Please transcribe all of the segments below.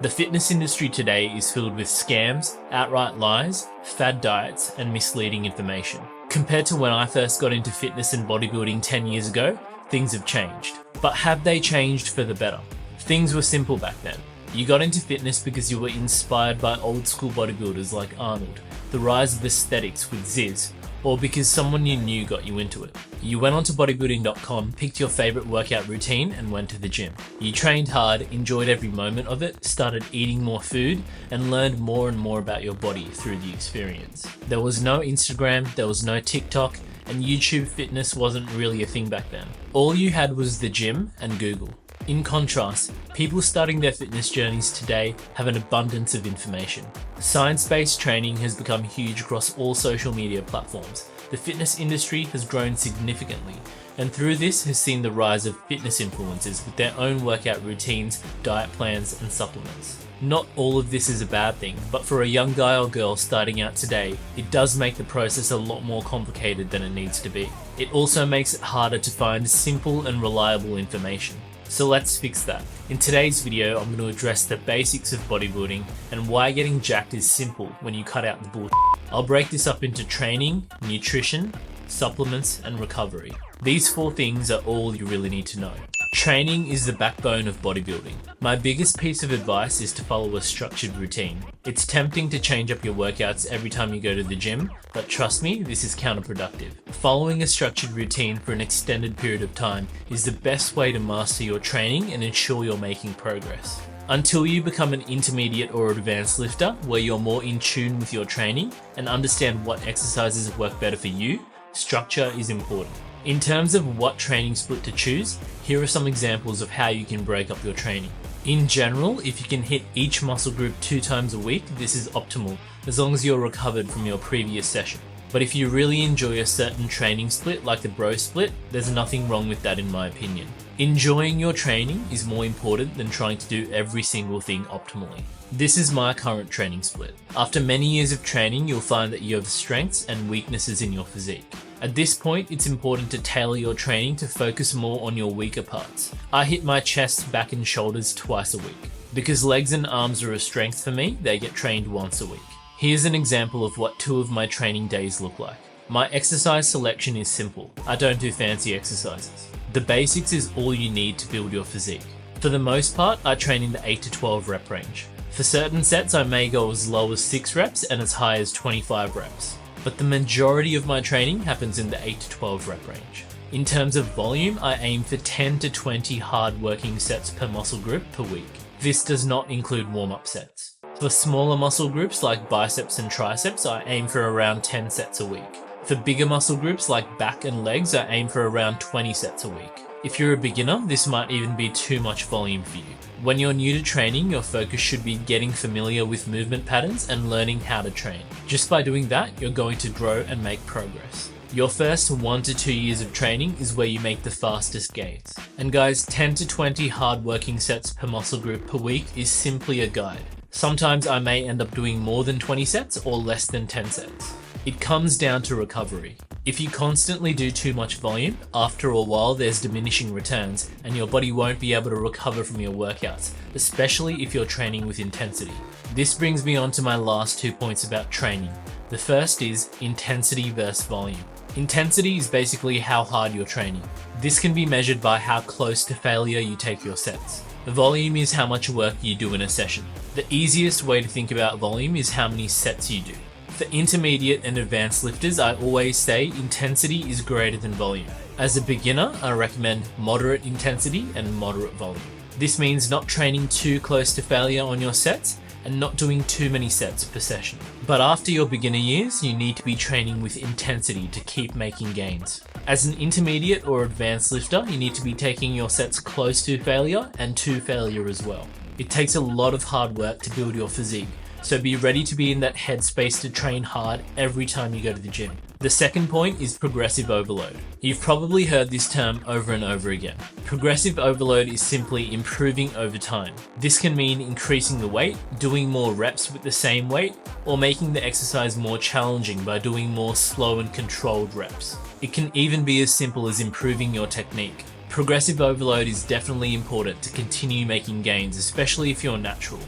The fitness industry today is filled with scams, outright lies, fad diets, and misleading information. Compared to when I first got into fitness and bodybuilding 10 years ago, things have changed. But have they changed for the better? Things were simple back then. You got into fitness because you were inspired by old school bodybuilders like Arnold, the rise of aesthetics with zyzz, or because someone you knew got you into it. You went onto bodybuilding.com, picked your favorite workout routine, and went to the gym. You trained hard, enjoyed every moment of it, started eating more food, and learned more and more about your body through the experience. There was no Instagram, there was no TikTok, and YouTube fitness wasn't really a thing back then. All you had was the gym and Google. In contrast, people starting their fitness journeys today have an abundance of information. Science-based training has become huge across all social media platforms. The fitness industry has grown significantly, and through this has seen the rise of fitness influencers with their own workout routines, diet plans, and supplements. Not all of this is a bad thing, but for a young guy or girl starting out today, it does make the process a lot more complicated than it needs to be. It also makes it harder to find simple and reliable information. So let's fix that. In today's video, I'm going to address the basics of bodybuilding and why getting jacked is simple when you cut out the bullshit. I'll break this up into training, nutrition, supplements, and recovery. These 4 things are all you really need to know. Training is the backbone of bodybuilding. My biggest piece of advice is to follow a structured routine. It's tempting to change up your workouts every time you go to the gym, but trust me, this is counterproductive. Following a structured routine for an extended period of time is the best way to master your training and ensure you're making progress. Until you become an intermediate or advanced lifter, where you're more in tune with your training and understand what exercises work better for you, structure is important. In terms of what training split to choose, here are some examples of how you can break up your training. In general, if you can hit each muscle group 2 times a week, this is optimal, as long as you're recovered from your previous session. But if you really enjoy a certain training split, like the bro split, there's nothing wrong with that in my opinion. Enjoying your training is more important than trying to do every single thing optimally. This is my current training split. After many years of training, you'll find that you have strengths and weaknesses in your physique. At this point, it's important to tailor your training to focus more on your weaker parts. I hit my chest, back and shoulders twice a week. Because legs and arms are a strength for me, they get trained once a week. Here's an example of what 2 of my training days look like. My exercise selection is simple. I don't do fancy exercises. The basics is all you need to build your physique. For the most part, I train in the 8 to 12 rep range. For certain sets, I may go as low as 6 reps and as high as 25 reps. But the majority of my training happens in the 8 to 12 rep range. In terms of volume, I aim for 10 to 20 hard working sets per muscle group per week. This does not include warm-up sets. For smaller muscle groups like biceps and triceps, I aim for around 10 sets a week. For bigger muscle groups like back and legs, I aim for around 20 sets a week. If you're a beginner, this might even be too much volume for you. When you're new to training, your focus should be getting familiar with movement patterns and learning how to train. Just by doing that, you're going to grow and make progress. Your first 1 to 2 years of training is where you make the fastest gains. And guys, 10 to 20 hard working sets per muscle group per week is simply a guide. Sometimes I may end up doing more than 20 sets or less than 10 sets. It comes down to recovery. If you constantly do too much volume, after a while there's diminishing returns and your body won't be able to recover from your workouts, especially if you're training with intensity. This brings me on to my last 2 points about training. The first is intensity versus volume. Intensity is basically how hard you're training. This can be measured by how close to failure you take your sets. The volume is how much work you do in a session. The easiest way to think about volume is how many sets you do. For intermediate and advanced lifters, I always say intensity is greater than volume. As a beginner, I recommend moderate intensity and moderate volume. This means not training too close to failure on your sets and not doing too many sets per session. But after your beginner years, you need to be training with intensity to keep making gains. As an intermediate or advanced lifter, you need to be taking your sets close to failure and to failure as well. It takes a lot of hard work to build your physique, so be ready to be in that headspace to train hard every time you go to the gym. The second point is progressive overload. You've probably heard this term over and over again. Progressive overload is simply improving over time. This can mean increasing the weight, doing more reps with the same weight, or making the exercise more challenging by doing more slow and controlled reps. It can even be as simple as improving your technique. Progressive overload is definitely important to continue making gains, especially if you're natural.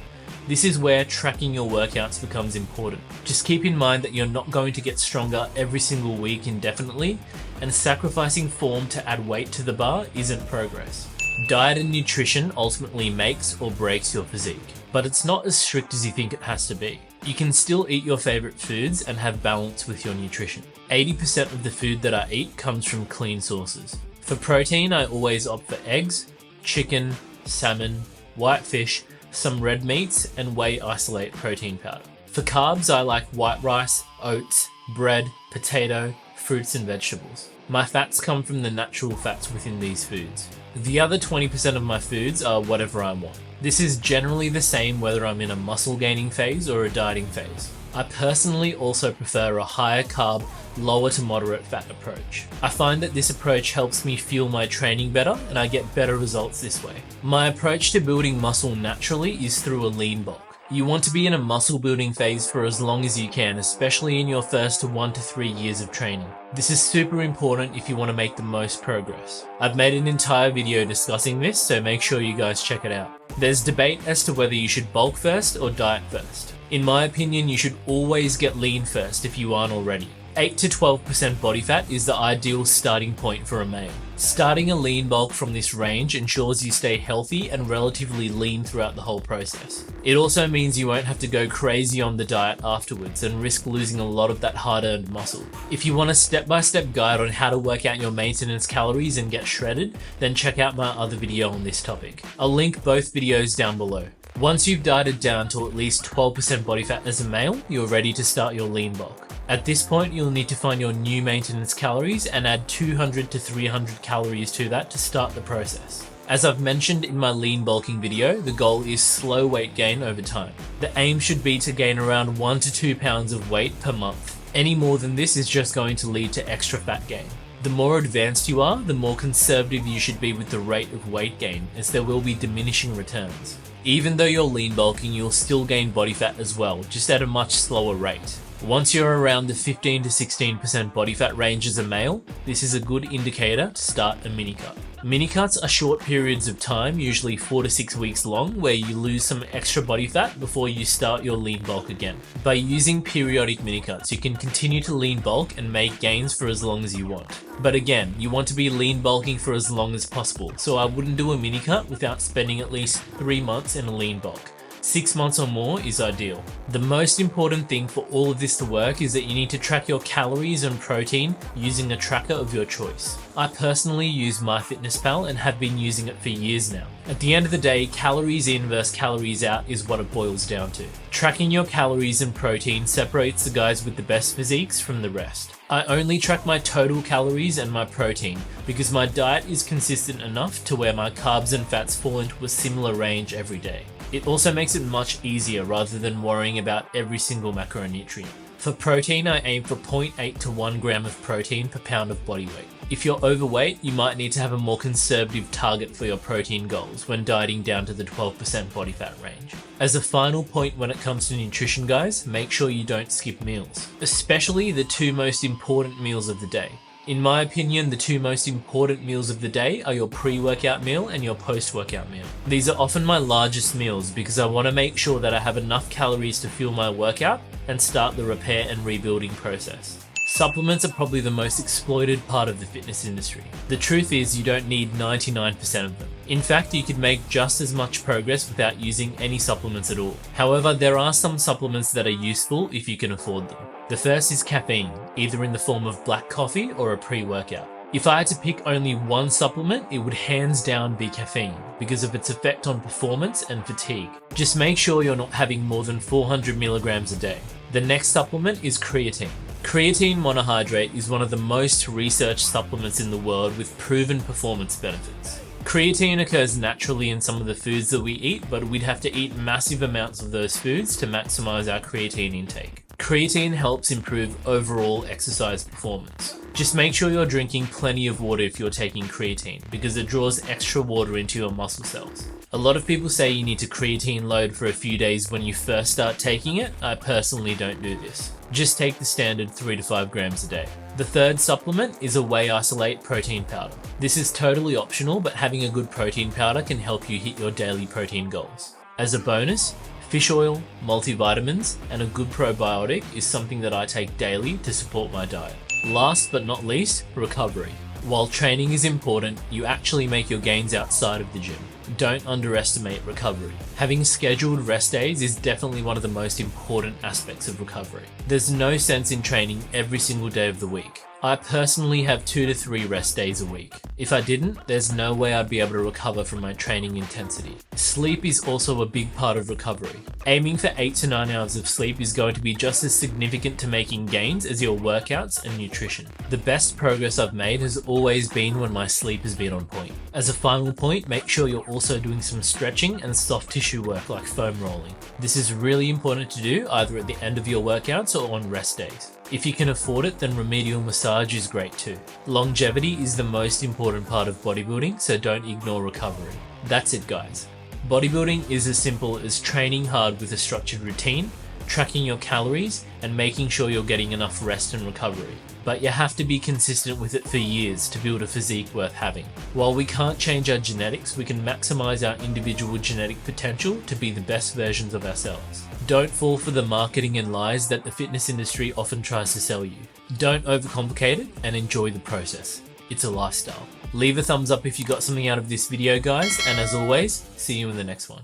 This is where tracking your workouts becomes important. Just keep in mind that you're not going to get stronger every single week indefinitely, and sacrificing form to add weight to the bar isn't progress. Diet and nutrition ultimately makes or breaks your physique, but it's not as strict as you think it has to be. You can still eat your favorite foods and have balance with your nutrition. 80% of the food that I eat comes from clean sources. For protein, I always opt for eggs, chicken, salmon, white fish, some red meats, and whey isolate protein powder. For carbs, I like white rice, oats, bread, potato, fruits and vegetables. My fats come from the natural fats within these foods. The other 20% of my foods are whatever I want. This is generally the same whether I'm in a muscle gaining phase or a dieting phase. I personally also prefer a higher carb, lower to moderate fat approach. I find that this approach helps me fuel my training better and I get better results this way. My approach to building muscle naturally is through a lean bulk. You want to be in a muscle building phase for as long as you can, especially in your first 1 to 3 years of training. This is super important if you want to make the most progress. I've made an entire video discussing this, so make sure you guys check it out. There's debate as to whether you should bulk first or diet first. In my opinion, you should always get lean first if you aren't already. 8 to 12% body fat is the ideal starting point for a male. Starting a lean bulk from this range ensures you stay healthy and relatively lean throughout the whole process. It also means you won't have to go crazy on the diet afterwards and risk losing a lot of that hard-earned muscle. If you want a step-by-step guide on how to work out your maintenance calories and get shredded, then check out my other video on this topic. I'll link both videos down below. Once you've dieted down to at least 12% body fat as a male, you're ready to start your lean bulk. At this point, you'll need to find your new maintenance calories and add 200 to 300 calories to that to start the process. As I've mentioned in my lean bulking video, the goal is slow weight gain over time. The aim should be to gain around 1 to 2 pounds of weight per month. Any more than this is just going to lead to extra fat gain. The more advanced you are, the more conservative you should be with the rate of weight gain, as there will be diminishing returns. Even though you're lean bulking, you'll still gain body fat as well, just at a much slower rate. Once you're around the 15 to 16% body fat range as a male, this is a good indicator to start a mini cut. Mini cuts are short periods of time, usually 4 to 6 weeks long, where you lose some extra body fat before you start your lean bulk again. By using periodic mini cuts, you can continue to lean bulk and make gains for as long as you want. But again, you want to be lean bulking for as long as possible, so I wouldn't do a mini cut without spending at least 3 months in a lean bulk. 6 months or more is ideal. The most important thing for all of this to work is that you need to track your calories and protein using a tracker of your choice. I personally use MyFitnessPal and have been using it for years now. At the end of the day, calories in versus calories out is what it boils down to. Tracking your calories and protein separates the guys with the best physiques from the rest. I only track my total calories and my protein because my diet is consistent enough to where my carbs and fats fall into a similar range every day. It also makes it much easier rather than worrying about every single macronutrient. For protein, I aim for 0.8 to 1 gram of protein per pound of body weight. If you're overweight, you might need to have a more conservative target for your protein goals when dieting down to the 12% body fat range. As a final point when it comes to nutrition, guys, make sure you don't skip meals, especially the 2 most important meals of the day. In my opinion, the 2 most important meals of the day are your pre-workout meal and your post-workout meal. These are often my largest meals because I want to make sure that I have enough calories to fuel my workout and start the repair and rebuilding process. Supplements are probably the most exploited part of the fitness industry. The truth is you don't need 99% of them. In fact, you could make just as much progress without using any supplements at all. However, there are some supplements that are useful if you can afford them. The first is caffeine, either in the form of black coffee or a pre-workout. If I had to pick only one supplement, it would hands down be caffeine because of its effect on performance and fatigue. Just make sure you're not having more than 400 milligrams a day. The next supplement is creatine. Creatine monohydrate is one of the most researched supplements in the world with proven performance benefits. Creatine occurs naturally in some of the foods that we eat, but we'd have to eat massive amounts of those foods to maximize our creatine intake. Creatine helps improve overall exercise performance. Just make sure you're drinking plenty of water if you're taking creatine, because it draws extra water into your muscle cells. A lot of people say you need to creatine load for a few days when you first start taking it. I personally don't do this. Just take the standard 3 to 5 grams a day. The third supplement is a whey isolate protein powder. This is totally optional, but having a good protein powder can help you hit your daily protein goals. As a bonus, Fish oil, multivitamins, and a good probiotic is something that I take daily to support my diet. Last but not least, recovery. While training is important, you actually make your gains outside of the gym. Don't underestimate recovery. Having scheduled rest days is definitely one of the most important aspects of recovery. There's no sense in training every single day of the week. I personally have 2 to 3 rest days a week. If I didn't, there's no way I'd be able to recover from my training intensity. Sleep is also a big part of recovery. Aiming for 8 to 9 hours of sleep is going to be just as significant to making gains as your workouts and nutrition. The best progress I've made has always been when my sleep has been on point. As a final point, make sure you're also doing some stretching and soft tissue work like foam rolling. This is really important to do either at the end of your workouts or on rest days. If you can afford it, then remedial massage is great too. Longevity is the most important part of bodybuilding, so don't ignore recovery. That's it, guys. Bodybuilding is as simple as training hard with a structured routine, tracking your calories, and making sure you're getting enough rest and recovery. But you have to be consistent with it for years to build a physique worth having. While we can't change our genetics, we can maximize our individual genetic potential to be the best versions of ourselves. Don't fall for the marketing and lies that the fitness industry often tries to sell you. Don't overcomplicate it and enjoy the process. It's a lifestyle. Leave a thumbs up if you got something out of this video, guys, and as always, see you in the next one.